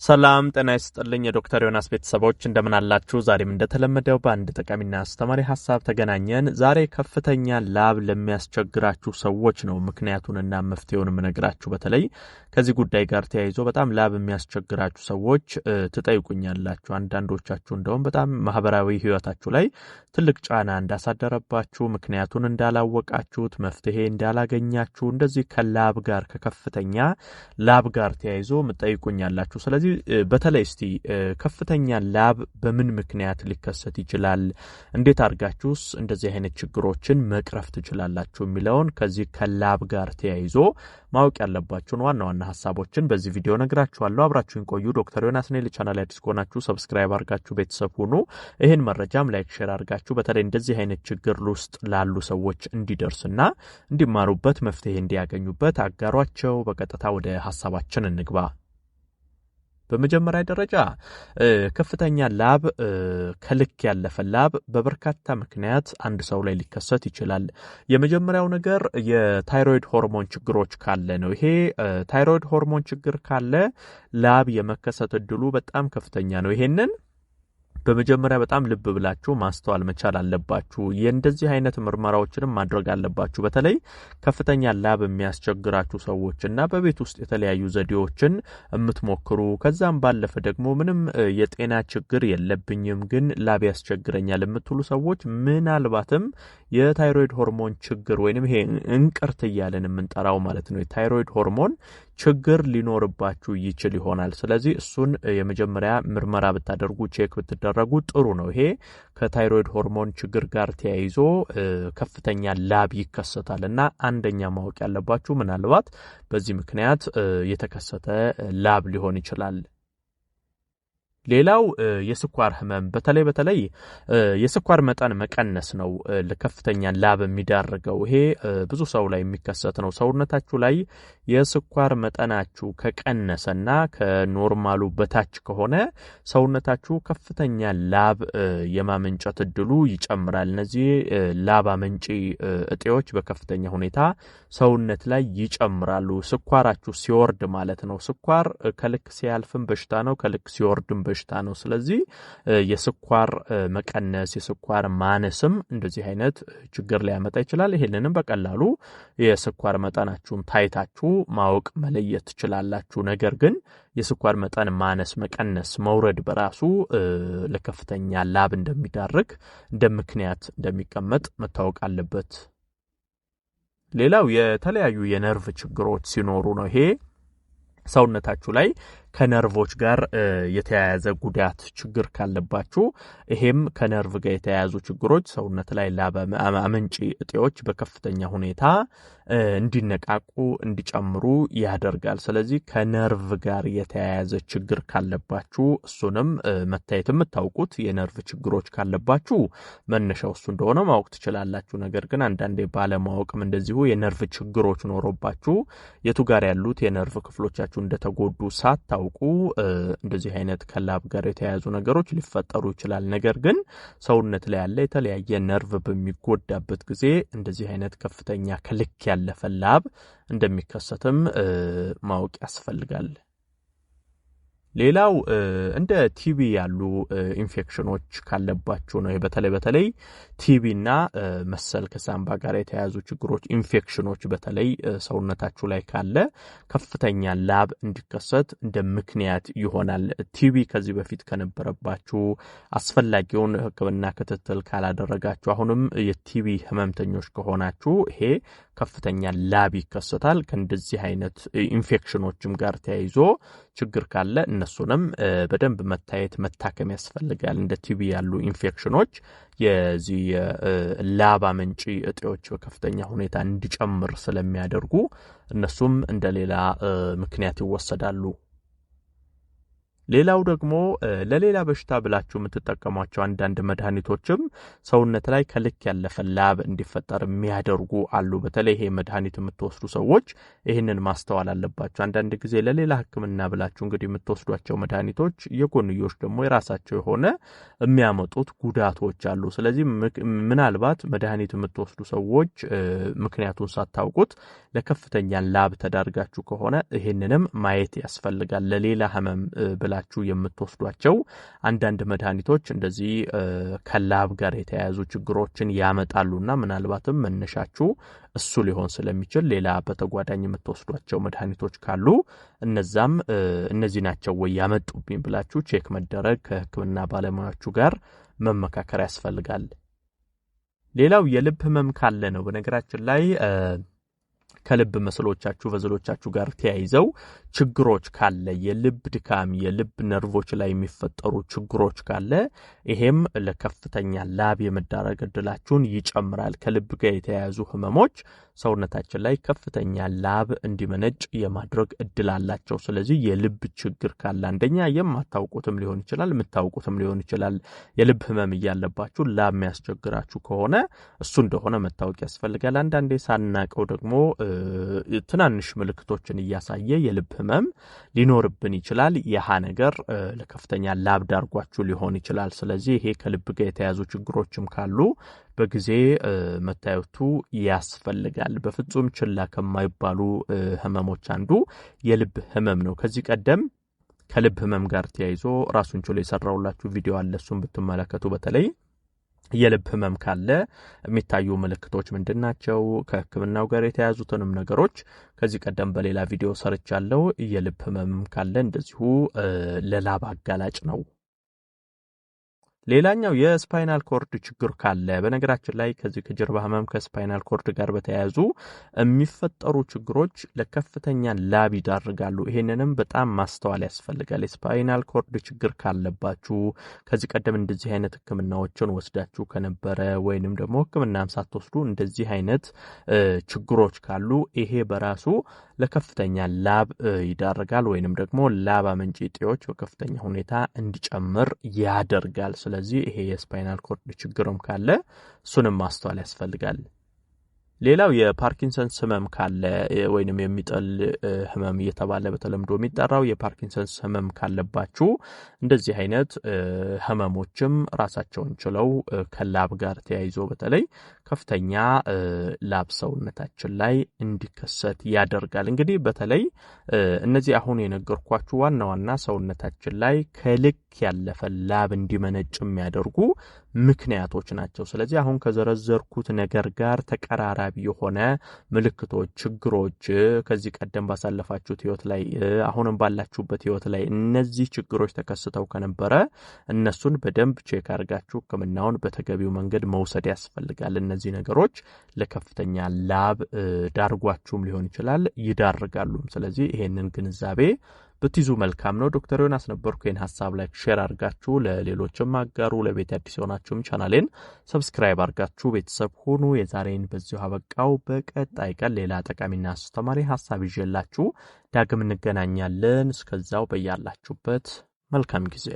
ሰላም ጤና ይስጥልኝ የዶክተር ዮናስ ቤተሰቦች እንደምን አላችሁ? ዛሬም እንደተለመደው በአንድ ጠቃሚና አስተማሪ ሐሳብ ተገናኘን። ዛሬ ከፍተኛ ላብ ለሚያስቸግራችሁ ሰዎች ነው ምክንያቱንና መፍትሄውን ምነግራችሁ። በተለይ ከዚህ ጉዳይ ጋር ተያይዞ በጣም ላብ የሚያስቸግራችሁ ሰዎች ትጠይቁኛላችሁ። አንዳንዶቻችሁ እንደውም በጣም ማህበራዊ ህይወታችሁ ላይ ትልቅ ጫና እንዳሳደረባችሁ፣ ምክንያቱን እንዳላወቃችሁት፣ መፍትሄ እንዳላገኛችሁ እንደዚህ ከላብ ጋር ከከፍተኛ ላብ ጋር ተያይዞ ምጠይቁኛላችሁ። ስለዚህ በተለይ እስቲ ከፍተኛ ላብ በምን ምክንያት ሊከሰት ይችላል? እንዴት አድርጋችሁስ እንደዚህ አይነት ችግሮችን መቅረፍ ትችላላችሁ የሚለውን ከዚህ ከላብ ጋር ተያይዞ ማወቅ ያለባችሁን ዋና ዋና ሐሳቦችን በዚህ ቪዲዮ ነግራችኋለሁ። አብራችሁን ቆዩ። ዶክተር ዮናስ ነኝ። ለቻናሌ አዲስ ከሆናችሁ ሰብስክራይብ አድርጋችሁ ቤተሰብ ሁኑ። ይሄን መረጃም ላይክ ሼር አድርጋችሁ በተለይ እንደዚህ አይነት ችግር ውስጥ ላሉ ሰዎች እንዲደርስና እንዲማሩበት መፍትሄ እንዲያገኙበት አጋሯቸው። በቀጥታ ወደ ሐሳባችን እንግባ። በመጀመሪያ ደረጃ ከፍተኛ ላብ ከልክ ያለፈ ላብ በበርካታ ምክንያት አንድ ሰው ላይ ሊከሰት ይችላል። የመጀመሪያው ነገር የታይሮይድ ሆርሞን ችግሮች ካለ ነው። ይሄ ታይሮይድ ሆርሞን ችግር ካለ ላብ የመከሰት እድሉ በጣም ከፍተኛ ነው። ይሄንን በመጀመሪያ በጣም ልብ ብላችሁ ማስተዋል መቻል አለባችሁ። የእንደዚህ አይነት ምርመራዎችንም ማድረግ አለባችሁ። በተለይ ከፍተኛ ላብ የሚያስቸግራችሁ ሰዎችና በቤት ውስጥ የተለያዩ ዘዴዎችን የምትሞክሩ ከዛም ባለፈ ደግሞ ምንም የጤና ችግር የለብኝም ግን ላብ ያስቸግረኛል የምትሉ ሰዎች ምናልባትም የታይሮይድ ሆርሞን ችግር ወይንም ይሄ እንቅርት እያለን የምንጠራው ማለት ነው የታይሮይድ ሆርሞን ችግር ሊኖርባችሁ ይችል ይሆናል። ስለዚህ እሱን የመጀመሪያ ምርመራ ብታደርጉ ቼክ ብትደረጉ ጥሩ ነው። ይሄ ከታይሮይድ ሆርሞን ችግር ጋር ተያይዞ ከፍተኛ ላብ ይከሰታልና አንደኛ ማወቅ ያለባችሁ ምናልባት በዚህ ምክንያት የተከሰተ ላብ ሊሆን ይችላል። ሌላው የስኳር ህመም በተለይ የስኳር መጠን መቀነስ ነው ለከፍተኛ ላብ የሚዳርገው። ይሄ ብዙ ሰው ላይ የሚከሰት ነው። ሰውነታችሁ ላይ የስኳር መጠናችሁ ከቀነሰና ከኖርማሉ በታች ከሆነ ሰውነታችሁ ከፍተኛ ላብ የማመንጨት እድሉ ይጨምራል። እነዚህ ላብ አመንጪ እጤዎች በከፍተኛ ሁኔታ ሰውነት ላይ ይጨምራሉ። ስኳራችሁ ሲወርድ ማለት ነው። ስኳር ከልክ ሲያልፍም በሽታ ነው፣ ከልክ ሲወርድም በሽታ ነው። ስለዚህ የስኳር መቀነስ የስኳር ማነስም እንደዚህ አይነት ችግር ሊያመጣ ይችላል። ይሄንንም በቀላሉ የስኳር መጠናችሁን ታይታችሁ ማወቅ መለየት ትችላላችሁ። ነገር ግን የስኳር መጠን ማነስ መቀነስ መውረድ በራሱ ለከፍተኛ ላብ እንደሚዳርግ እንደ ምክንያት እንደሚቀመጥ መታወቅ አለበት። ሌላው የተለያዩ የነርቭ ችግሮች ሲኖሩ ነው። ይሄ ሰውነታችሁ ላይ ከነርቮች ጋር የተያያዘ ጉዳት ችግር ካለባችሁ ይሄም ከነርቭ ጋር የተያያዙ ችግሮች ሰውነት ላይ ላብ አመንጪ እጤዎች በከፍተኛ ሁኔታ እንዲነቃቁ እንዲጨምሩ ያደርጋል። ስለዚህ ከነርቭ ጋር የተያያዘ ችግር ካለባችሁ እሱንም መታየት የምታውቁት የነርቭ ችግሮች ካለባችሁ መነሻው እሱ እንደሆነ ማወቅ ትችላላችሁ። ነገር ግን አንዳንዴ ባለማወቅም እንደዚሁ የነርቭ ችግሮች ኖሮባችሁ የቱ ጋር ያሉት የነርቭ ክፍሎቻችሁ እንደተጎዱ ሳታውቁ እንደዚህ አይነት ከላብ ጋር የተያያዙ ነገሮች ሊፈጠሩ ይችላል። ነገር ግን ሰውነት ላይ ያለ የተለያየ ነርቭ በሚጎዳበት ጊዜ እንደዚህ አይነት ከፍተኛ ከልክ ያለፈ ላብ እንደሚከሰትም ማወቅ ያስፈልጋል። ሌላው እንደ ቲቢ ያሉ ኢንፌክሽኖች ካለባችሁ ነው። በተለይ ቲቢና መሰል ከሳምባ ጋር የተያያዙ ችግሮች ኢንፌክሽኖች በተለይ ሰውነታችሁ ላይ ካለ ከፍተኛ ላብ እንዲከሰት እንደ ምክንያት ይሆናል። ቲቢ ከዚህ በፊት ከነበረባችሁ አስፈላጊውን ሕክምና ክትትል ካላደረጋችሁ አሁንም የቲቢ ህመምተኞች ከሆናችሁ ይሄ ከፍተኛ ላብ ይከሰታል። ከእንደዚህ አይነት ኢንፌክሽኖችም ጋር ተያይዞ ችግር ካለ እነሱንም በደንብ መታየት መታከም ያስፈልጋል። እንደ ቲቢ ያሉ ኢንፌክሽኖች የዚህ ላብ አመንጪ እጤዎች በከፍተኛ ሁኔታ እንዲጨምር ስለሚያደርጉ እነሱም እንደሌላ ምክንያት ይወሰዳሉ። ሌላው ደግሞ ለሌላ በሽታ ብላችሁ የምትጠቀሟቸው አንዳንድ መድኃኒቶችም ሰውነት ላይ ከልክ ያለፈ ላብ እንዲፈጠር የሚያደርጉ አሉ። በተለይ ይሄ መድኃኒት የምትወስዱ ሰዎች ይህንን ማስተዋል አለባቸው። አንዳንድ ጊዜ ለሌላ ሕክምና ብላችሁ እንግዲህ የምትወስዷቸው መድኃኒቶች የጎንዮሽ ደግሞ የራሳቸው የሆነ የሚያመጡት ጉዳቶች አሉ። ስለዚህ ምናልባት መድኃኒት የምትወስዱ ሰዎች ምክንያቱን ሳታውቁት ለከፍተኛ ላብ ተዳርጋችሁ ከሆነ ይህንንም ማየት ያስፈልጋል። ለሌላ ህመም ብላችሁ የምትወስዷቸው አንዳንድ መድኃኒቶች እንደዚህ ከላብ ጋር የተያያዙ ችግሮችን ያመጣሉና ምናልባትም መነሻችሁ እሱ ሊሆን ስለሚችል ሌላ በተጓዳኝ የምትወስዷቸው መድኃኒቶች ካሉ እነዛም እነዚህ ናቸው ወይ ያመጡብኝ ብላችሁ ቼክ መደረግ ከህክምና ባለሙያዎቹ ጋር መመካከር ያስፈልጋል። ሌላው የልብ ህመም ካለ ነው። በነገራችን ላይ ከልብ መስሎቻችሁ ቨዝሎቻችሁ ጋር ተያይዘው ችግሮች ካለ የልብ ድካም የልብ ነርቮች ላይ የሚፈጠሩ ችግሮች ካለ ይሄም ለከፍተኛ ላብ የመዳረግ እድላችሁን ይጨምራል። ከልብ ጋር የተያያዙ ህመሞች ሰውነታችን ላይ ከፍተኛ ላብ እንዲመነጭ የማድረግ እድል አላቸው። ስለዚህ የልብ ችግር ካለ አንደኛ የማታውቁትም ሊሆን ይችላል፣ የምታውቁትም ሊሆን ይችላል። የልብ ህመም እያለባችሁ ላብ የሚያስቸግራችሁ ከሆነ እሱ እንደሆነ መታወቅ ያስፈልጋል። አንዳንዴ ሳናቀው ደግሞ ትናንሽ ምልክቶችን እያሳየ የልብ ህመም ሊኖርብን ይችላል። ያሃ ነገር ለከፍተኛ ላብ ዳርጓችሁ ሊሆን ይችላል። ስለዚህ ይሄ ከልብ ጋር የተያዙ ችግሮችም ካሉ በጊዜ መታየቱ ያስፈልጋል። በፍጹም ችላ ከማይባሉ ህመሞች አንዱ የልብ ህመም ነው። ከዚህ ቀደም ከልብ ህመም ጋር ተያይዞ ራሱን ችሎ የሰራውላችሁ ቪዲዮ አለ። እሱን ብትመለከቱ በተለይ የልብ ህመም ካለ የሚታዩ ምልክቶች ምንድናቸው? ከህክምናው ጋር የተያዙትንም ነገሮች ከዚህ ቀደም በሌላ ቪዲዮ ሰርቻለሁ። የልብ ህመም ካለ እንደዚሁ ለላብ አጋላጭ ነው። ሌላኛው የስፓይናል ኮርድ ችግር ካለ በነገራችን ላይ ከዚህ ከጀርባ ህመም ከስፓይናል ኮርድ ጋር በተያያዙ የሚፈጠሩ ችግሮች ለከፍተኛ ላብ ይዳርጋሉ። ይሄንንም በጣም ማስተዋል ያስፈልጋል። የስፓይናል ኮርድ ችግር ካለባችሁ ከዚህ ቀደም እንደዚህ አይነት ህክምናዎችን ወስዳችሁ ከነበረ ወይንም ደግሞ ህክምናም ሳትወስዱ እንደዚህ አይነት ችግሮች ካሉ ይሄ በራሱ ለከፍተኛ ላብ ይዳርጋል ወይንም ደግሞ ላብ አመንጪ እጢዎች በከፍተኛ ሁኔታ እንዲጨምር ያደርጋል። ስለዚህ ይሄ የስፓይናል ኮርድ ችግርም ካለ እሱንም ማስተዋል ያስፈልጋል። ሌላው የፓርኪንሰንስ ህመም ካለ ወይንም የሚጠል ህመም እየተባለ በተለምዶ የሚጠራው የፓርኪንሰንስ ህመም ካለባችሁ እንደዚህ አይነት ህመሞችም ራሳቸውን ችለው ከላብ ጋር ተያይዞ በተለይ ከፍተኛ ላብ ሰውነታችን ላይ እንዲከሰት ያደርጋል። እንግዲህ በተለይ እነዚህ አሁን የነገርኳችሁ ዋና ዋና ሰውነታችን ላይ ከልክ ያለፈ ላብ እንዲመነጭ የሚያደርጉ ምክንያቶች ናቸው። ስለዚህ አሁን ከዘረዘርኩት ነገር ጋር ተቀራራቢ የሆነ ምልክቶች፣ ችግሮች ከዚህ ቀደም ባሳለፋችሁት ህይወት ላይ አሁንም ባላችሁበት ህይወት ላይ እነዚህ ችግሮች ተከስተው ከነበረ እነሱን በደንብ ቼክ አድርጋችሁ ህክምናውን በተገቢው መንገድ መውሰድ ያስፈልጋል። እነዚህ ነገሮች ለከፍተኛ ላብ ዳርጓችሁም ሊሆን ይችላል፣ ይዳርጋሉም። ስለዚህ ይሄንን ግንዛቤ ብትይዙ መልካም ነው። ዶክተር ዮናስ ነበርኩ። ይህን ሀሳብ ላይ ሼር አድርጋችሁ ለሌሎችም አጋሩ። ለቤት አዲስ የሆናችሁም ቻናሌን ሰብስክራይብ አድርጋችሁ ቤተሰብ ሁኑ። የዛሬን በዚሁ አበቃው። በቀጣይ ቀን ሌላ ጠቃሚና አስተማሪ ሀሳብ ይዤላችሁ ዳግም እንገናኛለን። እስከዛው በያላችሁበት መልካም ጊዜ